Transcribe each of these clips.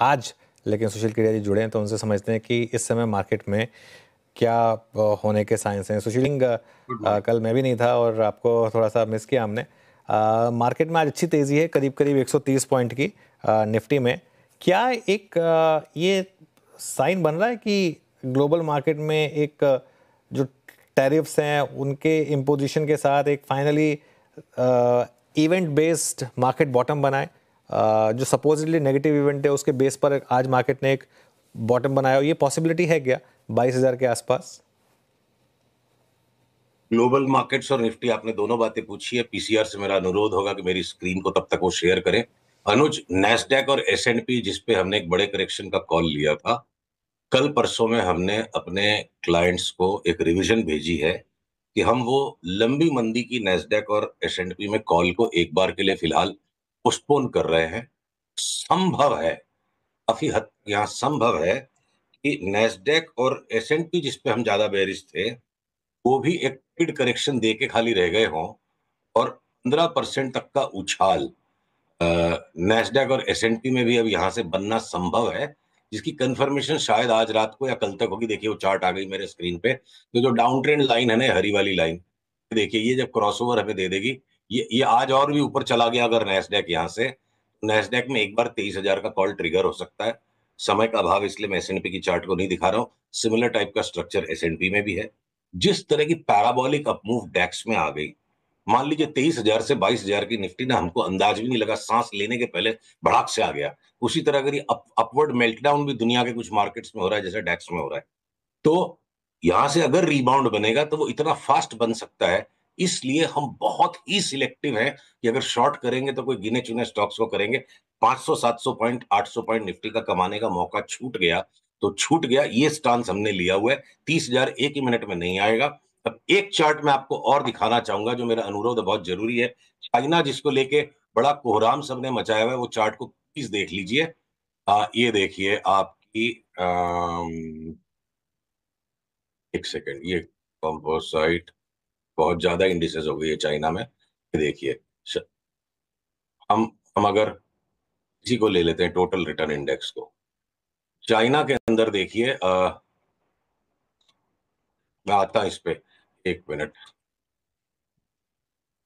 आज लेकिन सुशील केडिया जी जुड़े हैं तो उनसे समझते हैं कि इस समय मार्केट में क्या होने के साइंस हैं। सुशील कल मैं भी नहीं था और आपको थोड़ा सा मिस किया हमने। मार्केट में आज अच्छी तेज़ी है, करीब करीब 130 पॉइंट की निफ्टी में। क्या एक ये साइन बन रहा है कि ग्लोबल मार्केट में एक जो टैरिफ्स हैं उनके इम्पोजिशन के साथ एक finally event based market bottom बनाए? जो सपोजिटली नेगेटिव इवेंट है उसके बेस पर आज मार्केट ने एक बॉटम बनाया, ये पॉसिबिलिटी है क्या 22,000 के आसपास? ग्लोबल मार्केट्स और निफ्टी, आपने दोनों बातें पूछी है। पीसीआर से मेरा अनुरोध होगा कि मेरी स्क्रीन को तब तक वो शेयर करें। अनुज, नैस्डैक और एसएनपी जिसपे हमने एक बड़े करेक्शन का कॉल लिया था, कल परसों में हमने अपने क्लाइंट्स को एक रिवीजन भेजी है कि हम वो लंबी मंदी की नैस्डैक और एसएनपी में कॉल को एक बार के लिए फिलहाल पोस्टपोन कर रहे हैं। संभव है, काफी हद यहाँ संभव है कि नैस्डैक और एसएनपी जिसपे हम ज्यादा बेरिश थे वो भी एक ट्रेड करेक्शन दे के खाली रह गए हों और 15% तक का उछाल नैस्डैक और एसएनपी में भी अब यहां से बनना संभव है, जिसकी कंफर्मेशन शायद आज रात को या कल तक होगी। देखिए वो चार्ट आ गई मेरे स्क्रीन पे, तो जो डाउन ट्रेंड लाइन है ना, हरी वाली लाइन, देखिए ये जब क्रॉसओवर हमें दे देगी, ये आज और भी ऊपर चला गया अगर नैस्डैक यहां से, नैस्डैक में एक बार 23,000 का कॉल ट्रिगर हो सकता है। समय का अभाव इसलिए मैं एसएनपी की चार्ट को नहीं दिखा रहा हूं। सिमिलर टाइप का स्ट्रक्चर एसएनपी में भी है। जिस तरह की पैराबोलिक अपमूव डैक्स में आ गई, मान लीजिए 23,000 से 22,000 की निफ्टी ना, हमको अंदाज भी नहीं लगा, सांस लेने के पहले भड़ाक से आ गया। उसी तरह अगर ये अपवर्ड मेल्टडाउन भी दुनिया के कुछ मार्केट्स में हो रहा है जैसे डैक्स में हो रहा है, तो यहां से अगर रिबाउंड बनेगा तो वो इतना फास्ट बन सकता है। इसलिए हम बहुत ही सिलेक्टिव हैं कि अगर शॉर्ट करेंगे तो कोई गिने चुने स्टॉक्स को करेंगे। 500 700 पॉइंट 800 पॉइंट निफ्टी का कमाने का मौका छूट गया तो छूट गया, ये स्टांस हमने लिया हुआ है। 30,000 एक ही मिनट में नहीं आएगा। अब एक चार्ट मैं आपको और दिखाना चाहूंगा जो मेरा अनुरोध बहुत जरूरी है। चाइना जिसको लेके बड़ा कोहराम सबने मचाया हुआ है, वो चार्ट को प्लीज देख लीजिए। ये देखिए आपकी एक सेकेंड, ये कंपोसाइट बहुत ज्यादा इंडिसेस हो गई है चाइना में। ये देखिए, श- हम हम अगर इसी को ले लेते हैं, टोटल रिटर्न इंडेक्स को, चाइना के अंदर देखिए, मैं आता इस पे, एक मिनट।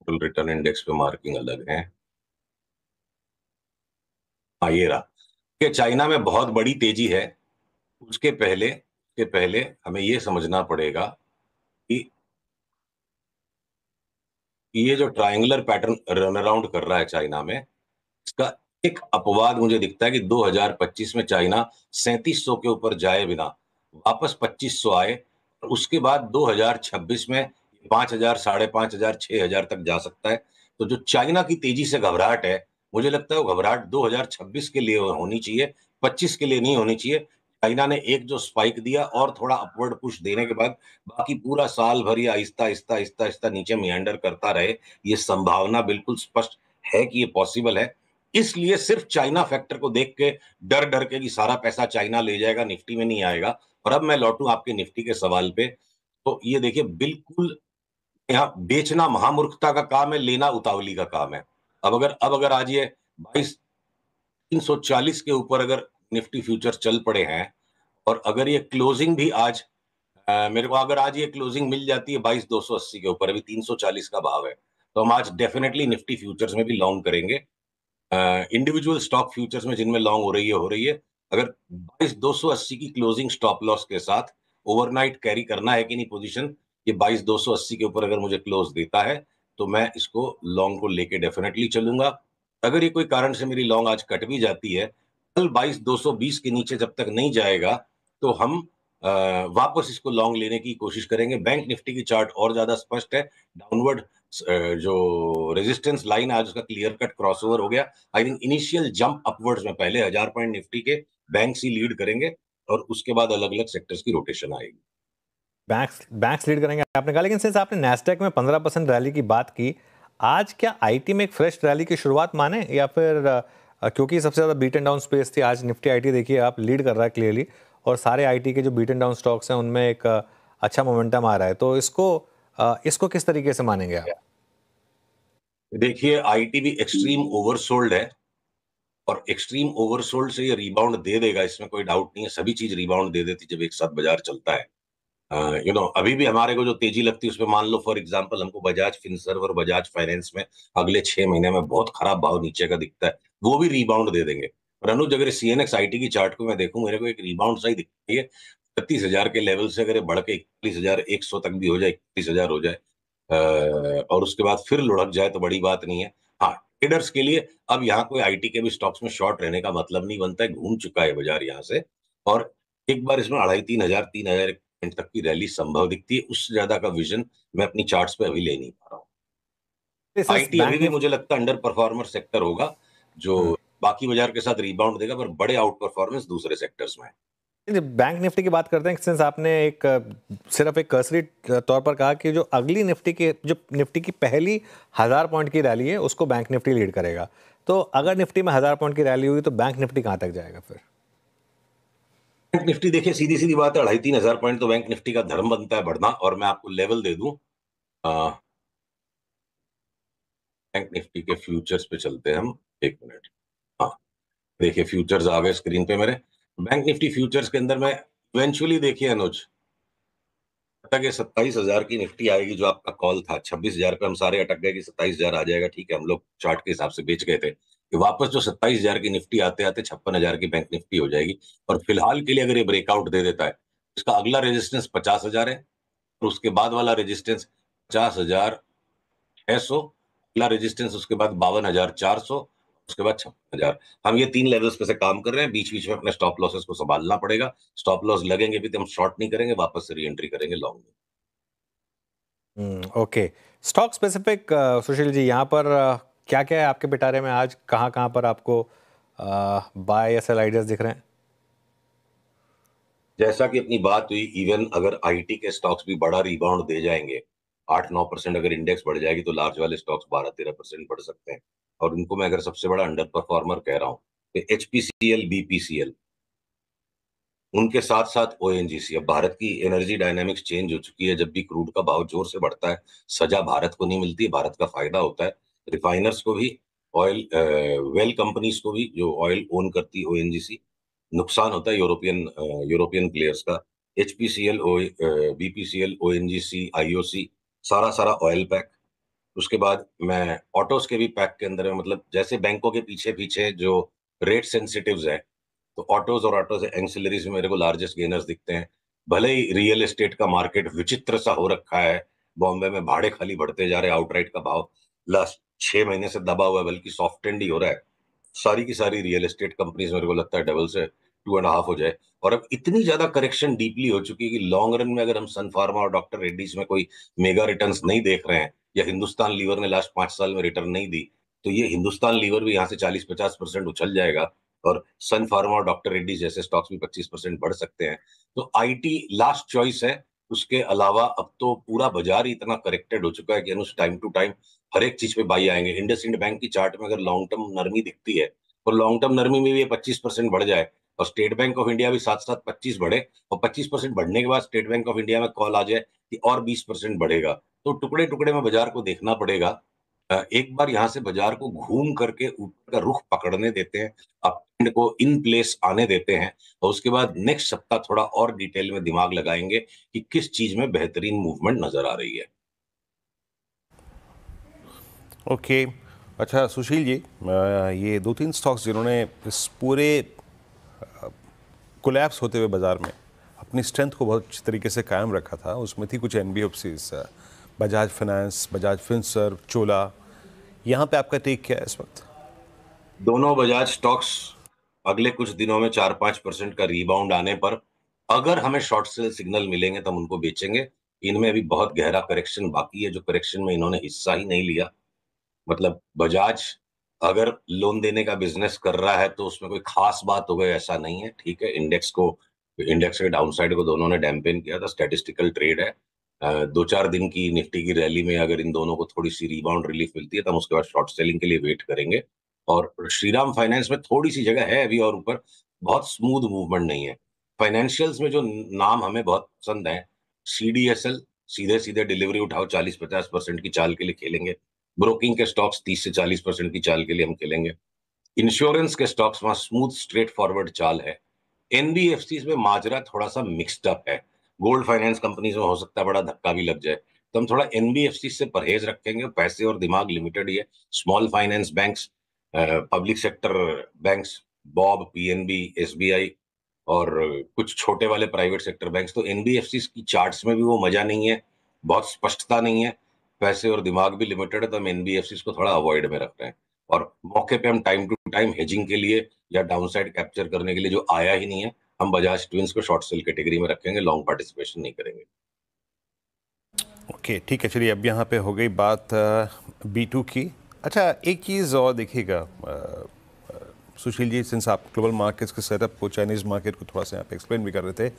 टोटल रिटर्न इंडेक्स पे मार्किंग अलग है। हाँ ये रहा कि चाइना में बहुत बड़ी तेजी है। उसके पहले हमें ये समझना पड़ेगा कि ये जो ट्रायंगुलर पैटर्न रन अराउंड कर रहा है चाइना में, इसका एक अपवाद मुझे दिखता है कि 2025 में चाइना 3700 के ऊपर जाए बिना वापस 2500 आए, और उसके बाद 2026 में 5,000, 5,500, 6,000 तक जा सकता है। तो जो चाइना की तेजी से घबराहट है, मुझे लगता है वो घबराहट 2026 के लिए होनी चाहिए, 25 के लिए नहीं होनी चाहिए। चाइना ने एक जो स्पाइक दिया और थोड़ा अपवर्ड पुश देने के बाद बाकी पूरा साल भर ये आहिस्ता आहिस्ता आहिस्ता आहिस्ता नीचे मियांडर करता रहे, ये संभावना बिल्कुल स्पष्ट है कि ये पॉसिबल है। इसलिए सिर्फ चाइना फैक्टर को देख के डर डर के कि सारा पैसा चाइना ले जाएगा, निफ्टी में नहीं आएगा। और अब मैं लौटूं आपके निफ्टी के सवाल पे, तो ये देखिए बिल्कुल यहाँ बेचना महामूर्खता का काम है, लेना उतावली का काम है। अब अगर आज ये 22,340 के ऊपर अगर निफ्टी फ्यूचर चल पड़े हैं, और अगर ये क्लोजिंग भी आज मेरे को अगर आज ये क्लोजिंग मिल जाती है 22,280 के ऊपर, अभी 340 का भाव है, तो हम आज डेफिनेटली निफ्टी फ्यूचर्स में भी लॉन्ग करेंगे। इंडिविजुअल स्टॉक फ्यूचर्स में जिनमें लॉन्ग हो रही है, अगर 22,280 की क्लोजिंग स्टॉप लॉस के साथ ओवरनाइट कैरी करना है कि नहीं पोजीशन, ये 22,280 के ऊपर अगर मुझे क्लोज देता है तो मैं इसको लॉन्ग को लेके डेफिनेटली चलूंगा। अगर ये कोई कारण से मेरी लॉन्ग आज कट भी जाती है, कल 22,220 के नीचे जब तक नहीं जाएगा तो हम वापस इसको लॉन्ग लेने की कोशिश करेंगे। बैंक निफ्टी की चार्ट और ज्यादा स्पष्ट है। डाउनवर्ड जो रेजिस्टेंस लाइन आज उसका क्लियर कट क्रॉसओवर हो गया। I think initial jump upwards में पहले 1,000 पॉइंट निफ्टी के बैंक्स ही लीड करेंगे और उसके बाद अलग अलग सेक्टर्स की रोटेशन आएगी। बैंक्स लीड करेंगे आपने कहा, लेकिन सिंस आपने नैस्डैक में 15% रैली की बात की, आज क्या आईटी में एक फ्रेश रैली की शुरुआत माने, या फिर क्योंकि सबसे ज्यादा बीट एंड डाउन स्पेस थी आज, निफ्टी आईटी देखिए आप लीड कर रहा है क्लियरली, और सारे आईटी के जो बीट एंड डाउन स्टॉक्स हैं उनमें एक अच्छा मोमेंटम आ रहा है, तो इसको किस तरीके से मानेंगे आप? देखिए आईटी भी एक्सट्रीम ओवरसोल्ड है। और एक्सट्रीम ओवरसोल्ड से ये रिबाउंड दे देगा, इसमें कोई डाउट नहीं है। सभी चीज रिबाउंड दे देती जब एक साथ बाजार चलता है। अभी भी हमारे को जो तेजी लगती है उसमें मान लो फॉर एग्जांपल हमको बजाज फिनसर्व और बजाज फाइनेंस में अगले 6 महीने में बहुत खराब भाव नीचे का दिखता है, वो भी रिबाउंड दे देंगे। और अनुज, अगर सीएनएक्स आईटी की चार्ट को मैं देखूं, मेरे को एक रिबाउंड सा ही दिखती है। 36,000 के लेवल से अगर ये बढ़ के 41,100 तक भी हो जाए, 31,000 हो जाए, और उसके बाद फिर लुढ़क जाए तो बड़ी बात नहीं है। हाँ, ट्रेडर्स के लिए अब यहाँ कोई आईटी के भी स्टॉक्स में शॉर्ट रहने का मतलब नहीं बनता है, घूम चुका है बाजार यहाँ से। और एक बार इसमें 2,500 3,000 पॉइंट तक की रैली संभव दिखती है। उससे ज्यादा का विजन मैं अपनी चार्ट्स पे अभी ले नहीं पा रहा हूँ। सिंस आईटी अभी बैंक भी निफ्टी मुझे लगता है अंडर परफॉर्मर सेक्टर होगा, जो बाकी बाजार के साथ रिबाउंड देगा, पर बड़े आउट परफॉर्मेंस दूसरे सेक्टर्स में है। बैंक निफ्टी की बात करते हैं, सिंस आपने एक सिर्फ एक कर्सरी तौर पर कहा कि जो अगली निफ्टी की जो निफ्टी की पहली 1,000 पॉइंट की रैली है उसको बैंक निफ्टी लीड करेगा, तो अगर निफ्टी में 1,000 पॉइंट की रैली हुई तो बैंक निफ्टी कहां तक जाएगा फिर? बैंक निफ्टी देखिए, सीधी सीधी बात है, 2,500 पॉइंट तो बैंक निफ्टी का धर्म बनता है बढ़ना। और मैं आपको लेवल दे दूं, बैंक निफ्टी के फ्यूचर्स पे चलते हैं हम। एक मिनट। हाँ, देखिए फ्यूचर्स आ गए स्क्रीन पे मेरे। बैंक निफ्टी फ्यूचर्स के अंदर में इवेंचुअली देखिए अनुज, तक ये 27,000 की निफ्टी आएगी, जो आपका कॉल था 26,000 पे हम सारे अटक गए कि 27,000 आ जाएगा। ठीक है, हम लोग चार्ट के हिसाब से बेच गए थे कि वापस जो 27,000 की निफ्टी आते आते 56,000 की बैंक निफ्टी हो जाएगी। और फिलहाल के लिए अगर ये ब्रेकआउट दे देता है, इसका अगला रेजिस्टेंस 50,000 है, और उसके बाद वाला रेजिस्टेंस 50,600, अगला रेजिस्टेंस उसके बाद 52,400, उसके बाद 56,000। हम ये 3 लेवल्स पे से काम कर रहे हैं। बीच बीच में अपने स्टॉप लॉसेस को संभालना पड़ेगा। स्टॉप लॉस लगेंगे भी तो हम शॉर्ट नहीं करेंगे, वापस से री एंट्री करेंगे लॉन्ग में। Okay, stock specific Sushil ji, यहाँ पर क्या क्या है आपके पिटारे में आज, कहाँ कहाँ पर आपको बाय या सेल आइडियाज दिख रहे हैं? जैसा कि अपनी बात हुई, इवन अगर आईटी के स्टॉक्स भी बड़ा रिबाउंड दे जाएंगे, 8-9% अगर इंडेक्स बढ़ जाएगी, तो लार्ज वाले स्टॉक्स 12-13% बढ़ सकते हैं। और उनको मैं अगर सबसे बड़ा अंडर परफॉर्मर कह रहा हूँ, तो एचपीसीएल, बीपीसीएल, उनके साथ साथ ओएनजीसी। अब भारत की एनर्जी डायनामिक्स चेंज हो चुकी है। जब भी क्रूड का भाव जोर से बढ़ता है, सजा भारत को नहीं मिलती, भारत का फायदा होता है। रिफाइनर्स को भी, ऑयल वेल कंपनीज को भी, जो ऑयल ओन करती ओएनजीसी, नुकसान होता है यूरोपियन प्लेयर्स का। एचपीसीएल, बीपीसीएल, ओएनजीसी, आईओसी, सारा सारा ऑयल पैक। उसके बाद मैं ऑटोस के भी पैक के अंदर है, मतलब जैसे बैंकों के पीछे पीछे जो रेट सेंसिटिव्स है, तो ऑटोज और ऑटोज एंसिलरीज में मेरे को लार्जेस्ट गेनर्स दिखते हैं। भले ही रियल एस्टेट का मार्केट विचित्र सा हो रखा है, बॉम्बे में भाड़े खाली बढ़ते जा रहे हैं, आउटराइट का भाव लास्ट 6 महीने से दबा हुआ है, बल्कि सॉफ्ट एंड ही हो रहा है। सारी की सारी रियल एस्टेट कंपनीज मेरे को लगता है डबल से 2.5 हो जाए। और अब इतनी ज्यादा करेक्शन डीपली हो चुकी है कि लॉन्ग रन में अगर हम सन फार्मा और डॉक्टर रेड्डीज में कोई मेगा रिटर्न्स नहीं देख रहे हैं, या हिंदुस्तान लीवर ने लास्ट 5 साल में रिटर्न नहीं दी, तो ये हिंदुस्तान लीवर भी यहाँ से 40-50% उछल जाएगा। और सन फार्मा और डॉक्टर रेड्डी जैसे स्टॉक्स भी 25% बढ़ सकते हैं। तो आईटी लास्ट चॉइस है। उसके अलावा अब तो पूरा बाजार ही इतना करेक्टेड हो चुका है कि टाइम टू टाइम हर एक चीज पे बाई आएंगे। इंडसइंड बैंक की चार्ट में अगर लॉन्ग टर्म नरमी दिखती है, तो लॉन्ग टर्म नरमी में भी ये 25% बढ़ जाए, और स्टेट बैंक ऑफ इंडिया भी साथ साथ 25 बढ़े, और 25% बढ़ने के बाद स्टेट बैंक ऑफ इंडिया में कॉल आ जाए कि और 20% बढ़ेगा, तो टुकड़े टुकड़े में बाजार को देखना पड़ेगा। एक बार यहां से बाजार को घूम करके ऊपर का रुख पकड़ने देते हैं, अप ट्रेंड को इन प्लेस आने देते हैं, और उसके बाद नेक्स्ट सप्ताह थोड़ा और डिटेल में दिमाग लगाएंगे कि किस चीज में बेहतरीन मूवमेंट नजर आ रही है। ओके, अच्छा सुशील जी, ये 2-3 स्टॉक्स जिन्होंने इस पूरे कोलैप्स होते हुए बाजार में अपनी स्ट्रेंथ को बहुत अच्छी तरीके से कायम रखा था, उसमें थी कुछ एनबीएफसीज, बजाज फाइनेंस, बजाज फिनसर्व, चोला। यहाँ पे आपका टेक क्या है इस वक्त? दोनों बजाज स्टॉक्स अगले कुछ दिनों में 4-5% का रीबाउंड आने पर, अगर हमें शॉर्ट सेल सिग्नल मिलेंगे तो हम उनको बेचेंगे। इनमें अभी बहुत गहरा करेक्शन बाकी है, जो करेक्शन में इन्होंने हिस्सा ही नहीं लिया। मतलब बजाज अगर लोन देने का बिजनेस कर रहा है तो उसमें कोई खास बात हो गई ऐसा नहीं है। ठीक है, इंडेक्स के डाउनसाइड को दोनों ने डैम्पेन किया था, स्टैटिस्टिकल ट्रेड है। 2-4 दिन की निफ्टी की रैली में अगर इन दोनों को थोड़ी सी रिबाउंड रिलीफ मिलती है, तो हम उसके बाद शॉर्ट सेलिंग के लिए वेट करेंगे। और श्रीराम फाइनेंस में थोड़ी सी जगह है अभी और ऊपर, बहुत स्मूथ मूवमेंट नहीं है। फाइनेंशियल्स में जो नाम हमें बहुत पसंद है, सीडीएसएल, सीधे सीधे डिलीवरी उठाओ 40-50% की चाल के लिए खेलेंगे। ब्रोकिंग के स्टॉक्स 30 से 40% की चाल के लिए हम खेलेंगे। इंश्योरेंस के स्टॉक्स में स्मूथ स्ट्रेट फॉरवर्ड चाल है। एनबीएफसीज में माजरा थोड़ा सा मिक्स्ड अप है। गोल्ड फाइनेंस कंपनीज में हो सकता है बड़ा धक्का भी लग जाए, तो हम थोड़ा एनबीएफसी से परहेज रखेंगे। पैसे और दिमाग लिमिटेड ही है। Small finance banks, public sector banks, Bob, PNB, SBI और कुछ छोटे वाले प्राइवेट सेक्टर बैंक्स, तो एनबीएफसी की चार्ट्स में भी वो मजा नहीं है, बहुत स्पष्टता नहीं है, पैसे और दिमाग भी लिमिटेड है, तो हम एनबीएफसी को थोड़ा अवॉइड में रख रहे हैं। और मौके पे हम टाइम टू टाइम हेजिंग के लिए या डाउनसाइड कैप्चर करने के लिए जो आया ही नहीं है, हम बजाज ट्विंस को शॉर्ट सेल कैटेगरी में रखेंगे, लॉन्ग पार्टिसिपेशन नहीं करेंगे। ओके, ठीक है, चलिए अब यहाँ पे हो गई बात B2 की। अच्छा, एक चीज़ और देखिएगा सुशील जी, सिंस आप ग्लोबल मार्केट्स के सेटअप को, चाइनीज़ मार्केट को थोड़ा सा यहाँ पे एक्सप्लेन भी कर रहे थे,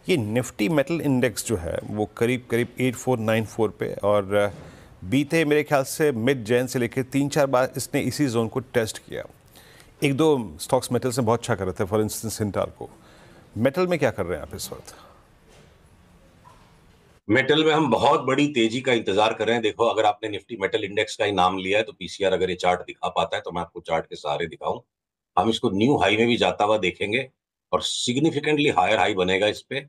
ये निफ्टी मेटल इंडेक्स जो है वो करीब करीब 8494 पे, और बीते मेरे ख्याल से मिड जैन से लेकर 3-4 बार इसने इसी जोन को टेस्ट किया। एक दो स्टॉक्स मेटल से बहुत अच्छा कर रहे थे, फॉर इंस्टेंस हिंडाल्को। मेटल में क्या कर रहे हैं आप इस वक्त? मेटल में हम बहुत बड़ी तेजी का इंतजार कर रहे हैं। देखो, अगर आपने निफ्टी मेटल इंडेक्स का ही नाम लिया है, तो पीसीआर अगर ये चार्ट दिखा पाता है तो मैं आपको चार्ट के सहारे दिखाऊं। हम इसको न्यू हाई में भी जाता हुआ देखेंगे और सिग्निफिकेंटली हायर हाई बनेगा इस पे।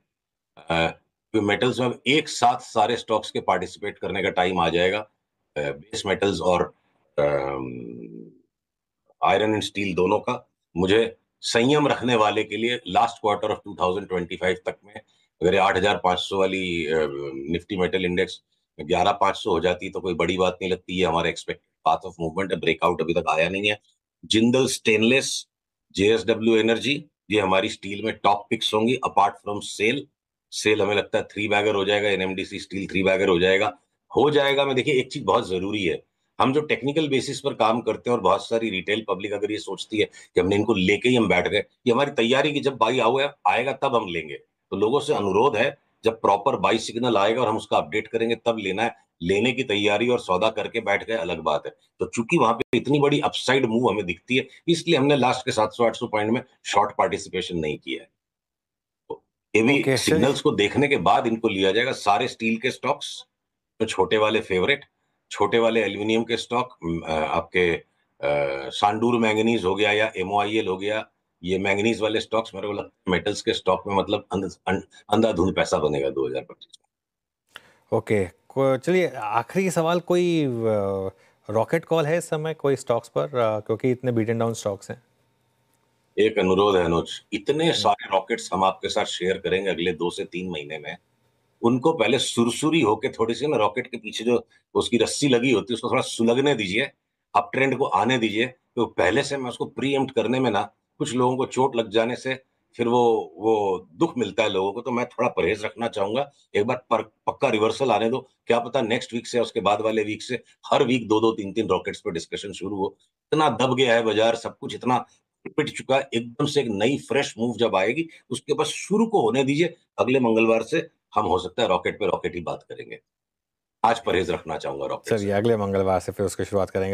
मेटल्स में अब एक साथ सारे स्टॉक्स के पार्टिसिपेट करने का टाइम आ जाएगा, बेस मेटल्स और आयरन एंड स्टील दोनों का। मुझे संयम रखने वाले के लिए लास्ट क्वार्टर ऑफ 2025 तक में अगर 8,500 वाली निफ्टी मेटल इंडेक्स 11,500 हो जाती तो कोई बड़ी बात नहीं लगती। ये हमारे एक्सपेक्टेड पाथ ऑफ मूवमेंट है, ब्रेकआउट अभी तक आया नहीं है। जिंदल स्टेनलेस, जेएसडब्ल्यू एनर्जी, ये हमारी स्टील में टॉप पिक्स होंगी अपार्ट फ्रॉम सेल। सेल हमें लगता है 3 बैगर हो जाएगा, एनएमडीसी स्टील 3 बैगर हो जाएगा। मैं देखिए, एक चीज बहुत जरूरी है, हम जो टेक्निकल बेसिस पर काम करते हैं और बहुत सारी रिटेल पब्लिक अगर ये सोचती है कि हमने इनको लेके ही हम बैठ गए, ये हमारी तैयारी की जब बाई आएगा तब हम लेंगे। तो लोगों से अनुरोध है, जब प्रॉपर बाई सिग्नल आएगा और हम उसका अपडेट करेंगे तब लेना है। लेने की तैयारी और सौदा करके बैठ गए अलग बात है। तो चूंकि वहां पे इतनी बड़ी अपसाइड मूव हमें दिखती है, इसलिए हमने लास्ट के 700-800 पॉइंट में शॉर्ट पार्टिसिपेशन नहीं किया है। तो ये भी ओके, चलिए। सिग्नल्स को देखने के बाद इनको लिया जाएगा। सारे स्टील के स्टॉक्स, तो छोटे वाले फेवरेट, छोटे वाले एल्यूमिनियम के स्टॉक, आपके सांडूर मैंगनीज हो गया या एमओआईएल हो गया, ये मैंगनीज वाले स्टॉक्स मेरे को लगता है मेटल्स के स्टॉक में मतलब अंधाधुंध पैसा बनेगा 2025 में। ओके, चलिए आखिरी सवाल, कोई रॉकेट कॉल है इस समय कोई स्टॉक्स पर, क्योंकि इतने बीटन डाउन स्टॉक्स हैं? एक अनुरोध है अनुज, इतने सारे रॉकेट्स हम आपके साथ शेयर करेंगे अगले 2 से 3 महीने में। उनको पहले सुरसुरी होके थोड़ी सी ना, रॉकेट के पीछे जो उसकी रस्सी लगी होती है उसको थोड़ा सुलगने दीजिए, अप ट्रेंड को आने दीजिए। तो पहले से मैं उसको प्रीएम्प्ट करने में ना, कुछ लोगों को चोट लग जाने से फिर वो दुख मिलता है लोगों को, तो मैं थोड़ा परहेज रखना चाहूंगा। एक बार पक्का रिवर्सल आने दो, क्या पता नेक्स्ट वीक से उसके बाद वाले वीक से हर वीक 2-2, 3-3 रॉकेट्स पे डिस्कशन शुरू हो। इतना दब गया है बाजार, सब कुछ इतना पिट चुका है, एकदम से एक नई फ्रेश मूव जब आएगी उसके बाद शुरू को होने दीजिए। अगले मंगलवार से हम हो सकता है रॉकेट पे रॉकेट ही बात करेंगे। आज परहेज रखना चाहूंगा रॉकेट चलिए, से। अगले मंगलवार से फिर उसकी शुरुआत करेंगे।